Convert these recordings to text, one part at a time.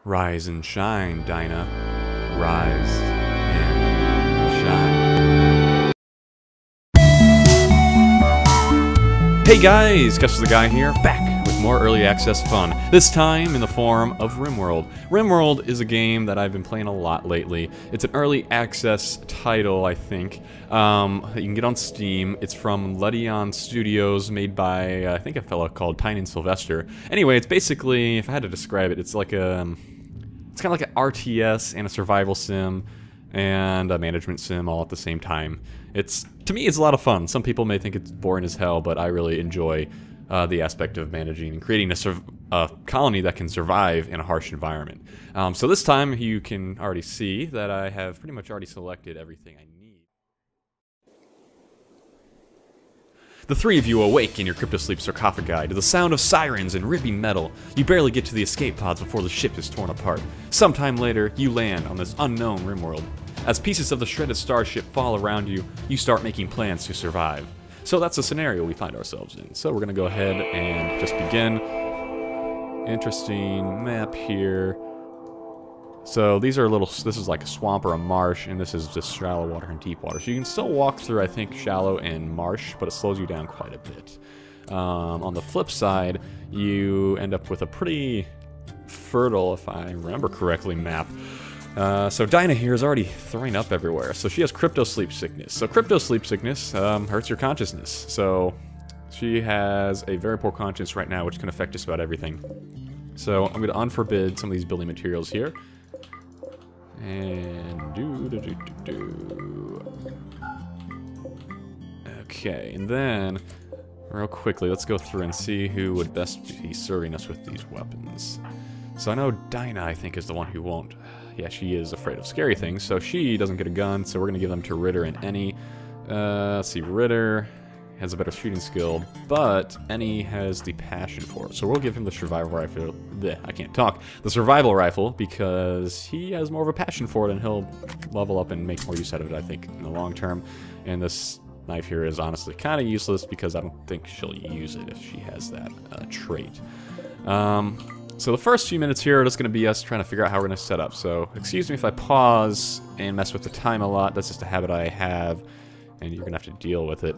Rise and shine, Dinah. Rise and shine. Hey guys, Gus the Guy here, back with more early access fun, this time in the form of Rimworld. Rimworld is a game that I've been playing a lot lately. It's an early access title, I think, that you can get on Steam. It's from Ledeon Studios, made by, I think, a fellow called Tynan Sylvester. Anyway, it's basically, if I had to describe it, it's like a... It's kind of like an RTS and a survival sim and a management sim all at the same time. To me, it's a lot of fun. Some people may think it's boring as hell, but I really enjoy the aspect of managing and creating a colony that can survive in a harsh environment. So this time, you can already see that I have pretty much already selected everything I need. The three of you awake in your cryptosleep sarcophagi to the sound of sirens and ripping metal. You barely get to the escape pods before the ship is torn apart. Sometime later, you land on this unknown Rimworld. As pieces of the shredded starship fall around you, you start making plans to survive. So that's the scenario we find ourselves in. So we're going to go ahead and just begin. Interesting map here. So these are this is like a swamp or a marsh, and this is just shallow water and deep water. So you can still walk through, I think, shallow and marsh, but it slows you down quite a bit. On the flip side, you end up with a pretty fertile, if I remember correctly, map. So Dinah here is already throwing up everywhere. So she has crypto sleep sickness. So crypto sleep sickness hurts your consciousness. So she has a very poor conscience right now, which can affect just about everything. So I'm going to unforbid some of these building materials here. And okay, and then real quickly, let's go through and see who would best be serving us with these weapons. So I know Dinah, I think, is the one who won't. Yeah, she is afraid of scary things, so she doesn't get a gun, so we're gonna give them to Ritter and Annie. Let's see, Ritter has a better shooting skill, but Annie has the passion for it. So we'll give him the survival rifle. Blech, I can't talk. The survival rifle, because he has more of a passion for it, and he'll level up and make more use out of it, I think, in the long term. And this knife here is honestly kind of useless, because I don't think she'll use it if she has that trait. So the first few minutes here are just going to be us trying to figure out how we're going to set up. So excuse me if I pause and mess with the time a lot. That's just a habit I have, and you're going to have to deal with it.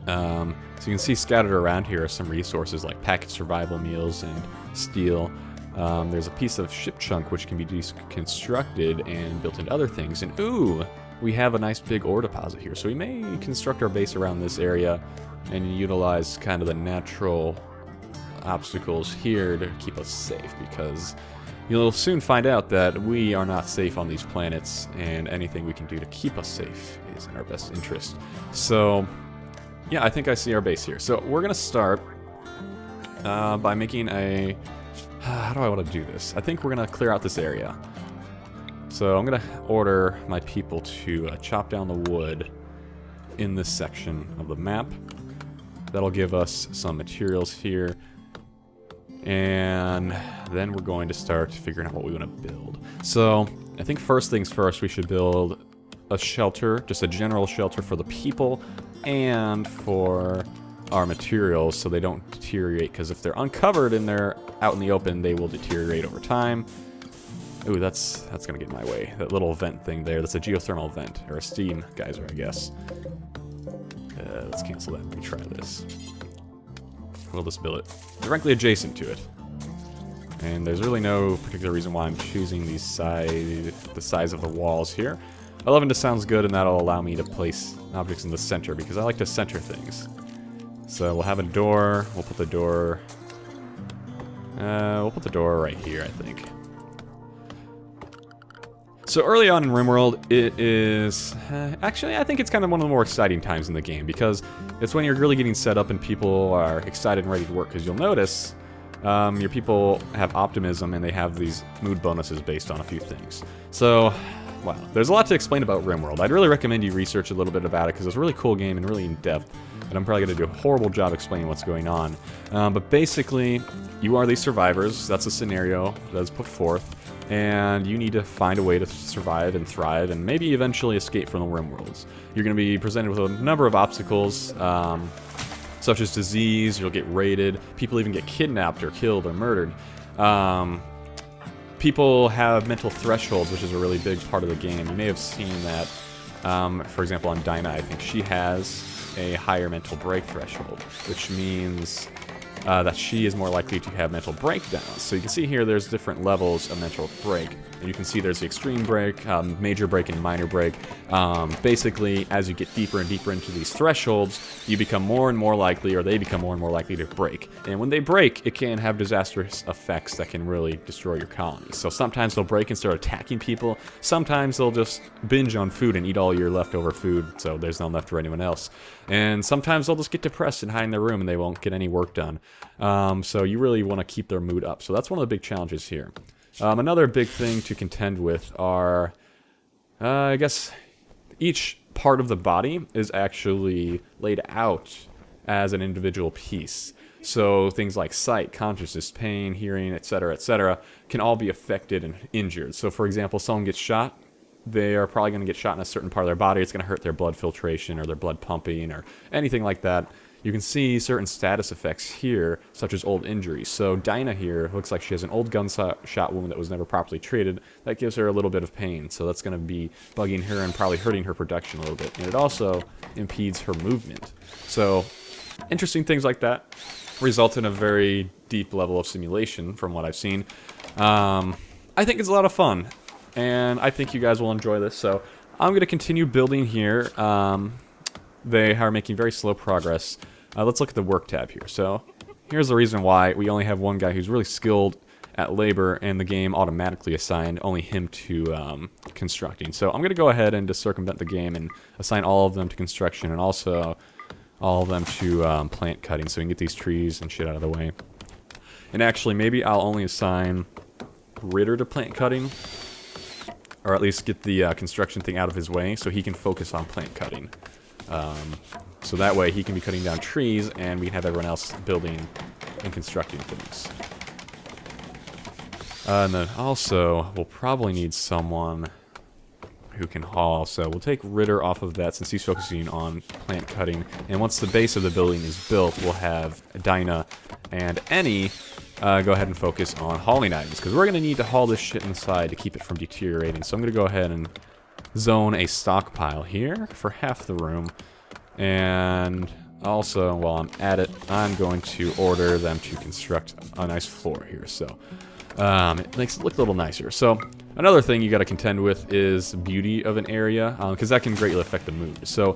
So you can see scattered around here are some resources like packaged survival meals and steel. There's a piece of ship chunk which can be deconstructed and built into other things. And ooh, we have a nice big ore deposit here. So we may construct our base around this area and utilize kind of the natural obstacles here to keep us safe, because you'll soon find out that we are not safe on these planets, and anything we can do to keep us safe is in our best interest. So yeah, I think I see our base here. So we're going to start by making a... how do I want to do this? I think we're going to clear out this area. So I'm going to order my people to chop down the wood in this section of the map. That'll give us some materials here. And then we're going to start figuring out what we want to build. So I think first things first, we should build a shelter, just a general shelter for the people and for our materials so they don't deteriorate, because if they're uncovered and they're out in the open, they will deteriorate over time. Ooh, that's gonna get in my way. That little vent thing there, that's a geothermal vent, or a steam geyser, I guess. Let's cancel that and retry this. We'll just build it directly adjacent to it. And there's really no particular reason why I'm choosing the size of the walls here. 11 just sounds good, and that'll allow me to place objects in the center, because I like to center things. So we'll have a door. We'll put the door right here, I think. So early on in Rimworld, it is... actually, I think it's kind of one of the more exciting times in the game, because it's when you're really getting set up and people are excited and ready to work, because you'll notice your people have optimism, and they have these mood bonuses based on a few things. So... wow, there's a lot to explain about Rimworld. I'd really recommend you research a little bit about it, because it's a really cool game and really in-depth, and I'm probably going to do a horrible job explaining what's going on. But basically, you are these survivors. That's a scenario that is put forth, and you need to find a way to survive and thrive, and maybe eventually escape from the Rimworlds. You're going to be presented with a number of obstacles, such as disease. You'll get raided. People even get kidnapped or killed or murdered. people have mental thresholds, which is a really big part of the game. You may have seen that, for example, on Dinah, I think she has a higher mental break threshold, which means that she is more likely to have mental breakdowns. So you can see here there's different levels of mental break. And you can see there's the extreme break, major break, and minor break. Basically, as you get deeper and deeper into these thresholds, you become more and more likely, or they become more and more likely to break. And when they break, it can have disastrous effects that can really destroy your colony. So sometimes they'll break and start attacking people. Sometimes they'll just binge on food and eat all your leftover food, so there's none left for anyone else. And sometimes they'll just get depressed and hide in their room and they won't get any work done. So you really want to keep their mood up. So that's one of the big challenges here. Another big thing to contend with are, I guess, each part of the body is actually laid out as an individual piece. So things like sight, consciousness, pain, hearing, etc., can all be affected and injured. So for example, someone gets shot, they are probably going to get shot in a certain part of their body. It's going to hurt their blood filtration or their blood pumping or anything like that. You can see certain status effects here, such as old injuries. So Dinah here looks like she has an old gunshot wound that was never properly treated. That gives her a little bit of pain, so that's going to be bugging her and probably hurting her production a little bit. And it also impedes her movement. So interesting things like that result in a very deep level of simulation from what I've seen. I think it's a lot of fun, and I think you guys will enjoy this. So I'm going to continue building here. They are making very slow progress. Let's look at the work tab here. So here's the reason why we only have one guy who's really skilled at labor, and the game automatically assigned only him to constructing. So I'm going to go ahead and just circumvent the game and assign all of them to construction and also all of them to plant cutting so we can get these trees and shit out of the way. And actually, maybe I'll only assign Ritter to plant cutting, or at least get the construction thing out of his way so he can focus on plant cutting. So that way he can be cutting down trees and we can have everyone else building and constructing things. And then also, we'll probably need someone who can haul. So we'll take Ritter off of that since he's focusing on plant cutting. And once the base of the building is built, we'll have Dinah and Annie go ahead and focus on hauling items, because we're going to need to haul this shit inside to keep it from deteriorating. So I'm going to go ahead and zone a stockpile here for half the room. And also, while I'm at it, I'm going to order them to construct a nice floor here. So it makes it look a little nicer. So another thing you got to contend with is the beauty of an area, because that can greatly affect the mood. So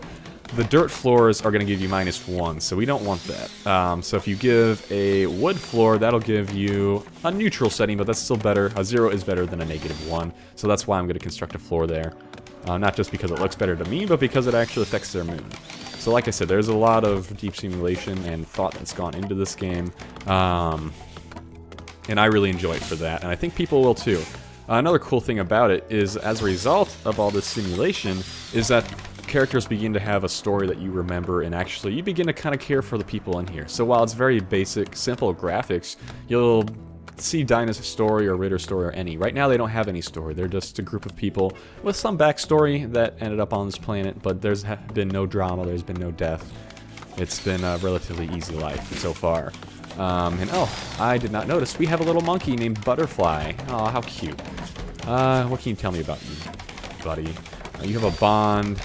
the dirt floors are going to give you -1, so we don't want that. So if you give a wood floor, that'll give you a neutral setting, but that's still better. A 0 is better than a -1, so that's why I'm going to construct a floor there. Not just because it looks better to me, but because it actually affects their mood. So like I said, there's a lot of deep simulation and thought that's gone into this game, and I really enjoy it for that, and I think people will too. Another cool thing about it is, as a result of all this simulation, is that characters begin to have a story that you remember, and actually you begin to kind of care for the people in here. So while it's very basic, simple graphics, you'll see Dinah's story or Ritter's story or any. Right now they don't have any story. They're just a group of people with some backstory that ended up on this planet, but there's been no drama, there's been no death. It's been a relatively easy life so far. And oh, I did not notice, we have a little monkey named Butterfly. Oh, how cute. What can you tell me about you, buddy? You have a bond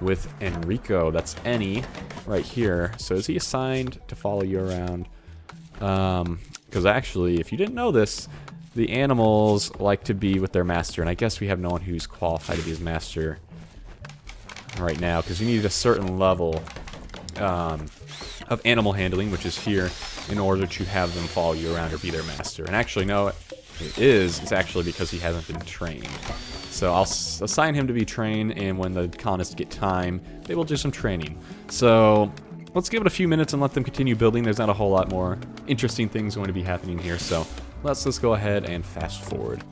with Enrico. That's Annie right here. So is he assigned to follow you around? Because actually, if you didn't know this, the animals like to be with their master, and I guess we have no one who's qualified to be his master right now, because you need a certain level of animal handling, which is here, in order to have them follow you around or be their master. And actually, no, it's actually because he hasn't been trained. So I'll assign him to be trained, and when the colonists get time, they will do some training. So let's give it a few minutes and let them continue building. There's not a whole lot more interesting things going to be happening here, so let's just go ahead and fast forward.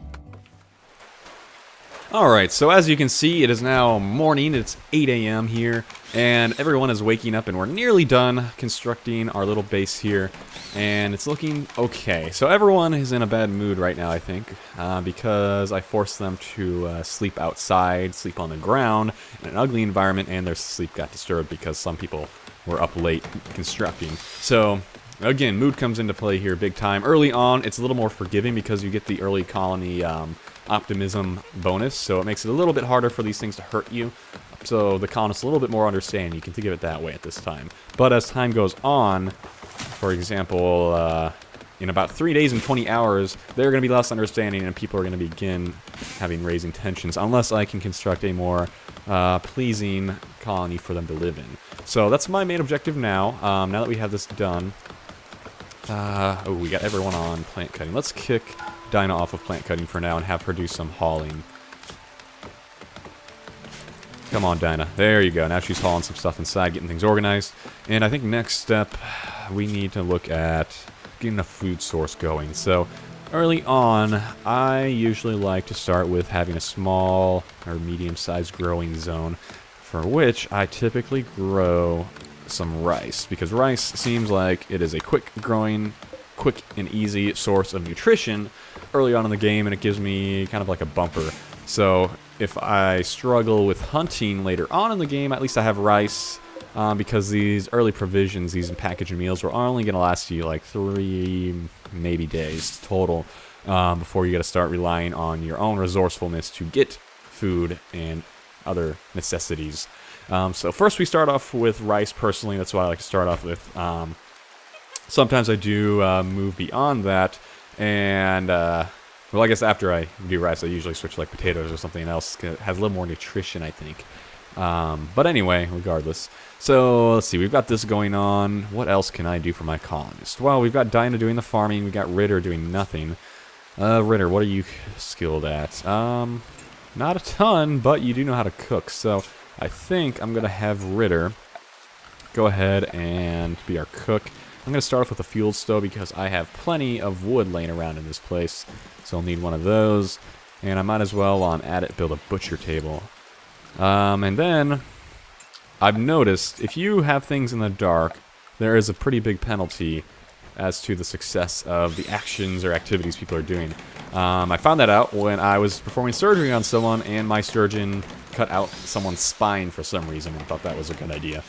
Alright, so as you can see, it is now morning. It's 8 a.m. here, and everyone is waking up, and we're nearly done constructing our little base here, and it's looking okay. So everyone is in a bad mood right now, I think, because I forced them to sleep outside, sleep on the ground, in an ugly environment, and their sleep got disturbed because some people were up late constructing. So Again, mood comes into play here big time. Early on, it's a little more forgiving because you get the early colony optimism bonus, so it makes it a little bit harder for these things to hurt you. So the colonists a little bit more understanding. You can think of it that way at this time. But as time goes on, for example, in about 3 days and 20 hours, they're going to be less understanding and people are going to begin raising tensions, unless I can construct a more pleasing colony for them to live in. So that's my main objective now. Now that we have this done, oh, we got everyone on plant cutting. Let's kick Dinah off of plant cutting for now and have her do some hauling. Come on, Dinah. There you go. Now she's hauling some stuff inside, getting things organized. And I think next step, we need to look at getting a food source going. So early on, I usually like to start with having a small or medium-sized growing zone, for which I typically grow some rice, because rice seems like it is a quick and easy source of nutrition early on in the game, and it gives me kind of like a bumper. So if I struggle with hunting later on in the game, at least I have rice, because these early provisions, these packaged meals, are only going to last you like 3 maybe days total, before you got to start relying on your own resourcefulness to get food and other necessities. So first we start off with rice. Personally, that's what I like to start off with. Sometimes I do move beyond that, and well, I guess after I do rice, I usually switch to like potatoes or something else. It has a little more nutrition, I think. But anyway, regardless. So let's see, we've got this going on. What else can I do for my colonist? Well, we've got Dinah doing the farming. We got Ritter doing nothing. Ritter, what are you skilled at? Not a ton, but you do know how to cook. So I think I'm going to have Ritter go ahead and be our cook. I'm going to start off with a fuel stove because I have plenty of wood laying around in this place. So I'll need one of those. And I might as well, while I'm at it, build a butcher table. And then I've noticed if you have things in the dark, there is a pretty big penalty as to the success of the actions or activities people are doing. I found that out when I was performing surgery on someone and my surgeon cut out someone's spine for some reason and thought that was a good idea.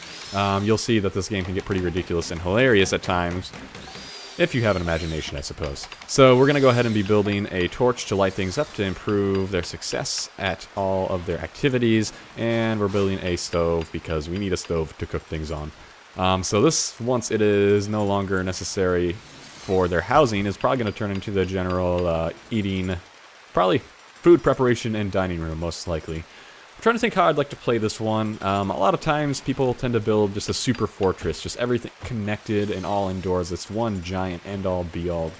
You'll see that this game can get pretty ridiculous and hilarious at times, if you have an imagination, I suppose. So we're going to go ahead and be building a torch to light things up to improve their success at all of their activities, and we're building a stove because we need a stove to cook things on. So this, once it is no longer necessary for their housing, is probably going to turn into the general eating, probably food preparation and dining room, most likely. I'm trying to think how I'd like to play this one. A lot of times people tend to build just a super fortress, just everything connected and all indoors. It's one giant end-all be-all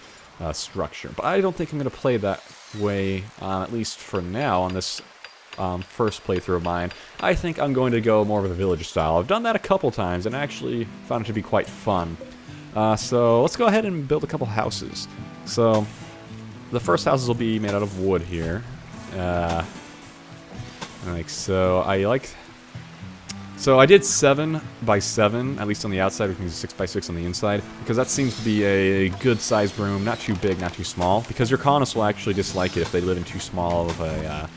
structure. But I don't think I'm going to play that way, at least for now, on this first playthrough of mine. I think I'm going to go more of a village style. I've done that a couple times and actually found it to be quite fun. So let's go ahead and build a couple houses. So the first houses will be made out of wood here. Like so. So I did 7 by 7, at least on the outside, which means 6 by 6 on the inside, because that seems to be a good sized room, not too big, not too small, because your colonists will actually dislike it if they live in too small of a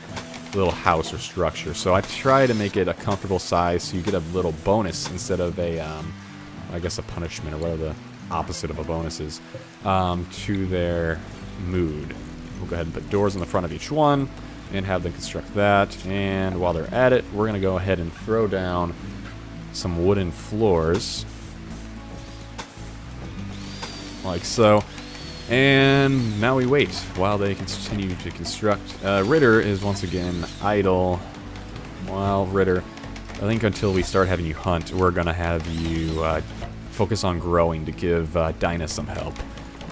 little house or structure. So I try to make it a comfortable size so you get a little bonus instead of a, I guess a punishment or whatever the opposite of a bonus is, to their mood. We'll go ahead and put doors in the front of each one and have them construct that. And while they're at it, we're going to go ahead and throw down some wooden floors. Like so. And now we wait while they continue to construct. Ritter is once again idle. Well, Ritter, I think until we start having you hunt, we're going to have you focus on growing to give Dinah some help.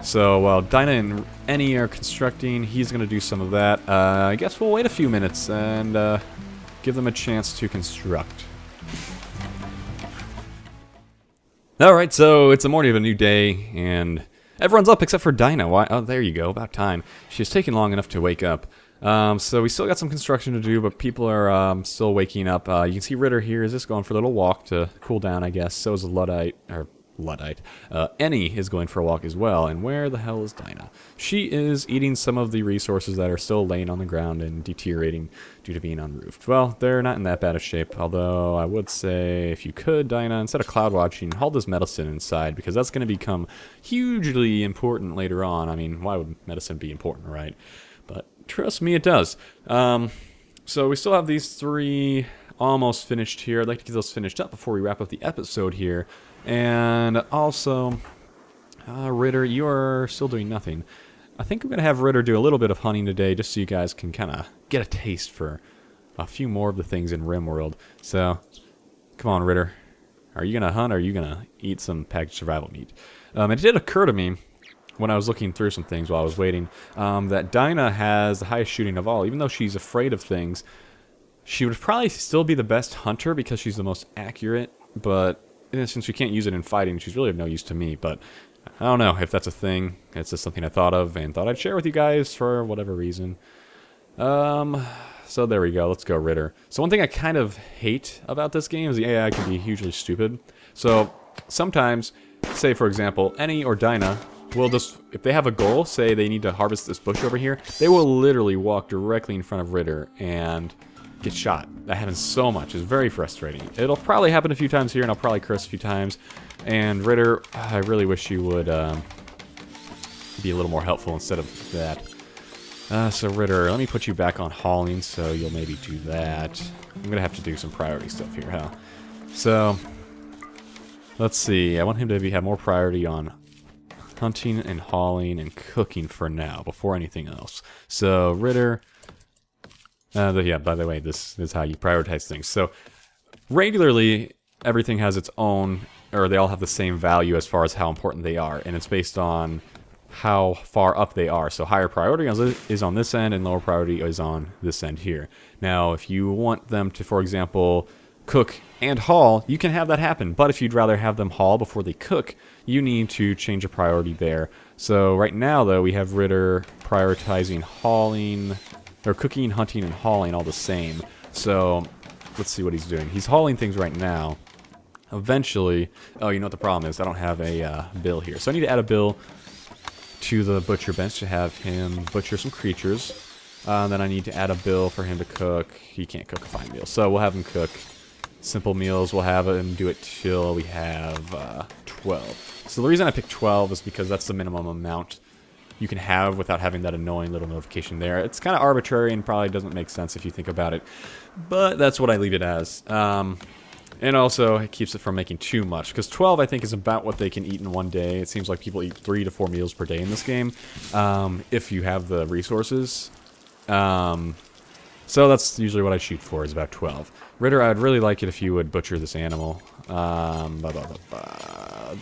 So while Dinah and Annie are constructing, he's going to do some of that. I guess we'll wait a few minutes and give them a chance to construct. Alright, so it's the morning of a new day, and everyone's up except for Dinah. Why? Oh, there you go. About time. She's taken long enough to wake up. So we still got some construction to do, but people are still waking up. You can see Ritter here is just going for a little walk to cool down, I guess. So is Luddite, or Luddite. Annie is going for a walk as well, and where the hell is Dinah? She is eating some of the resources that are still laying on the ground and deteriorating due to being unroofed. Well, they're not in that bad of shape, although I would say if you could, Dinah, instead of cloud watching, haul this medicine inside, because that's going to become hugely important later on. I mean, why would medicine be important, right? But trust me, it does. So we still have these 3 almost finished here. I'd like to get those finished up before we wrap up the episode here. And also, Ritter, you are still doing nothing. I think I'm going to have Ritter do a little bit of hunting today, just so you guys can kind of get a taste for a few more of the things in Rimworld. So, come on, Ritter. Are you going to hunt, or are you going to eat some packaged survival meat? It did occur to me, when I was looking through some things while I was waiting, that Dinah has the highest shooting of all. Even though she's afraid of things, she would probably still be the best hunter because she's the most accurate, but since we can't use it in fighting, she's really of no use to me. But I don't know if that's a thing. It's just something I thought of and thought I'd share with you guys for whatever reason. So there we go. Let's go Ritter. So one thing I kind of hate about this game is the AI can be hugely stupid. So sometimes, say for example, Annie or Dinah will just, if they have a goal, say they need to harvest this bush over here, they will literally walk directly in front of Ritter and get shot. That happens so much. It's very frustrating. It'll probably happen a few times here, and I'll probably curse a few times. And Ritter, I really wish you would be a little more helpful instead of that. So Ritter, let me put you back on hauling, so you'll maybe do that. I'm gonna have to do some priority stuff here, huh? So let's see. I want him to have more priority on hunting and hauling and cooking for now, before anything else. So Ritter. Yeah, by the way, this is how you prioritize things. So, regularly, everything has its own, or they all have the same value as far as how important they are, and it's based on how far up they are. So, higher priority is on this end, and lower priority is on this end here. Now, if you want them to, for example, cook and haul, you can have that happen. But if you'd rather have them haul before they cook, you need to change a priority there. So, right now, though, we have Ritter prioritizing hauling. They're cooking, hunting, and hauling all the same. So, let's see what he's doing. He's hauling things right now. Eventually... Oh, you know what the problem is? I don't have a bill here. So I need to add a bill to the butcher bench to have him butcher some creatures. Then I need to add a bill for him to cook. He can't cook a fine meal. So we'll have him cook simple meals. We'll have him do it till we have 12. So the reason I picked 12 is because that's the minimum amount you can have without having that annoying little notification there. It's kind of arbitrary and probably doesn't make sense if you think about it, but that's what I leave it as. And also, it keeps it from making too much, because 12, I think, is about what they can eat in one day. It seems like people eat 3 to 4 meals per day in this game, if you have the resources. So that's usually what I shoot for, is about 12. Ritter, I'd really like it if you would butcher this animal.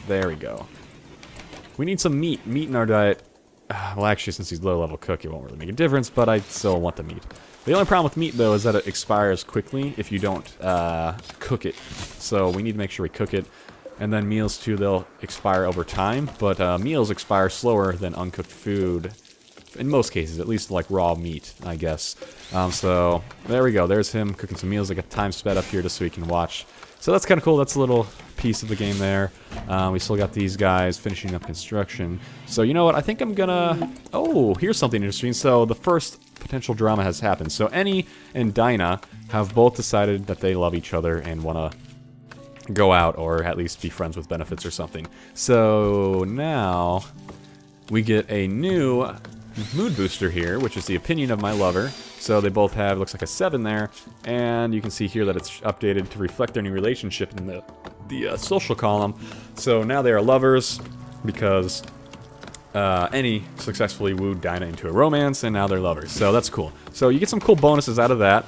There we go. We need some meat. Meat in our diet. Well, actually, since he's low-level cook, it won't really make a difference, but I still want the meat. The only problem with meat, though, is that it expires quickly if you don't cook it. So we need to make sure we cook it. And then meals, too, they'll expire over time. But meals expire slower than uncooked food. In most cases, at least like raw meat, I guess. So there we go. There's him cooking some meals. I got time sped up here just so he can watch. So that's kind of cool. That's a little piece of the game there. We still got these guys finishing up construction. So you know what? I think I'm gonna... Oh, here's something interesting. So the first potential drama has happened. So Annie and Dinah have both decided that they love each other and want to go out, or at least be friends with benefits or something. So now we get a new mood booster here, which is the opinion of my lover. So they both have, looks like a 7 there, and you can see here that it's updated to reflect their new relationship in the social column. So now they are lovers because Annie successfully wooed Dinah into a romance, and now they're lovers. So that's cool. So you get some cool bonuses out of that.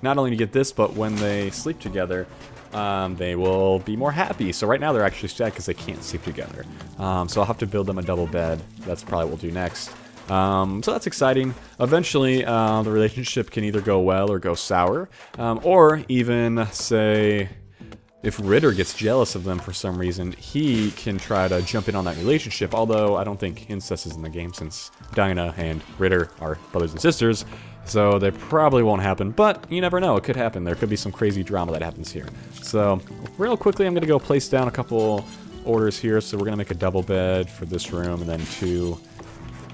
Not only do you get this, but when they sleep together, they will be more happy. So right now they're actually sad because they can't sleep together. So I'll have to build them a double bed. That's probably what we'll do next. So that's exciting. Eventually, the relationship can either go well or go sour. Or even, say, if Ritter gets jealous of them for some reason, he can try to jump in on that relationship. Although, I don't think incest is in the game since Dinah and Ritter are brothers and sisters. So they probably won't happen, but you never know. It could happen. There could be some crazy drama that happens here. So real quickly, I'm going to go place down a couple orders here, so we're going to make a double bed for this room and then 2.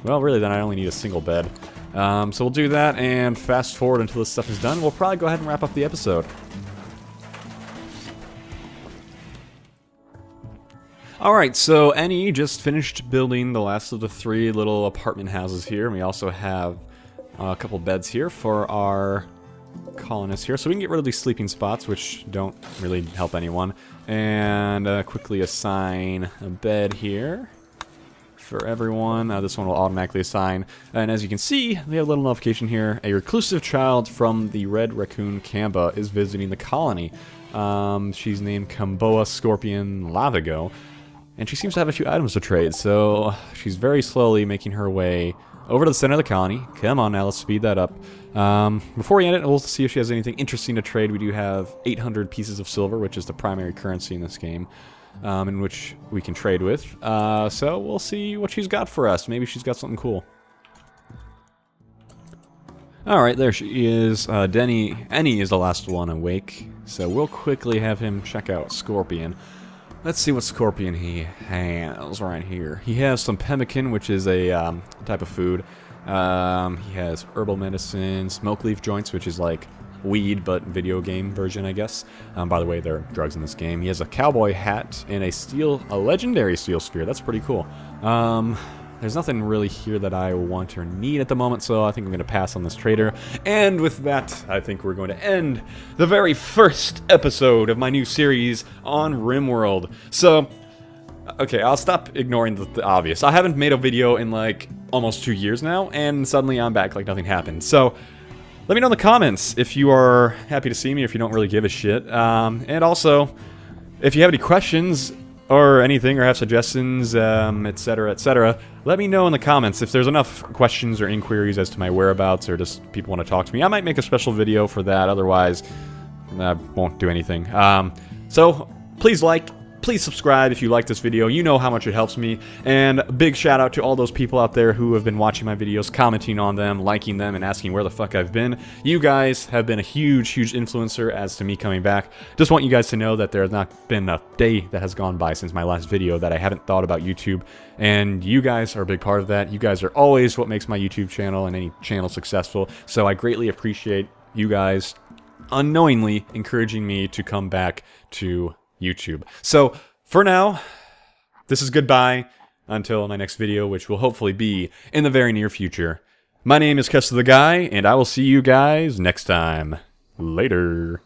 Well, really, then I only need a single bed. So we'll do that and fast forward until this stuff is done. We'll probably go ahead and wrap up the episode. Alright, so Annie just finished building the last of the 3 little apartment houses here. And we also have a couple beds here for our colonists here. So we can get rid of these sleeping spots, which don't really help anyone. And quickly assign a bed here for everyone. This one will automatically assign. And as you can see, we have a little notification here. A reclusive child from the Red Raccoon Kamba is visiting the colony. She's named Kamboa Scorpion Lavago. And she seems to have a few items to trade, so she's very slowly making her way over to the center of the colony. Come on now, let's speed that up. Before we end it, we'll see if she has anything interesting to trade. We do have 800 pieces of silver, which is the primary currency in this game, in which we can trade with. So we'll see what she's got for us. Maybe she's got something cool. Alright, there she is. Annie is the last one awake, so we'll quickly have him check out Scorpion. Let's see what Scorpion he has right here. He has some pemmican, which is a type of food. He has herbal medicine, smoke leaf joints, which is like weed, but video game version, I guess. By the way, there are drugs in this game. He has a cowboy hat and a legendary steel spear. That's pretty cool. There's nothing really here that I want or need at the moment, so I think I'm going to pass on this trader. And with that, I think we're going to end the very first episode of my new series on Rimworld. So, okay, I'll stop ignoring the obvious. I haven't made a video in like almost 2 years now, and suddenly I'm back like nothing happened. So, let me know in the comments if you are happy to see me, if you don't really give a shit. And also, if you have any questions or anything, or have suggestions, etc., let me know in the comments. If there's enough questions or inquiries as to my whereabouts, or just people want to talk to me, I might make a special video for that. Otherwise, I won't do anything. So, please please subscribe if you like this video. You know how much it helps me. And a big shout out to all those people out there who have been watching my videos, commenting on them, liking them, and asking where the fuck I've been. You guys have been a huge, huge influencer as to me coming back. Just want you guys to know that there has not been a day that has gone by since my last video that I haven't thought about YouTube. And you guys are a big part of that. You guys are always what makes my YouTube channel and any channel successful. So I greatly appreciate you guys unknowingly encouraging me to come back to YouTube. So, for now, this is goodbye until my next video, which will hopefully be in the very near future. My name is Kester the Guy, and I will see you guys next time. Later.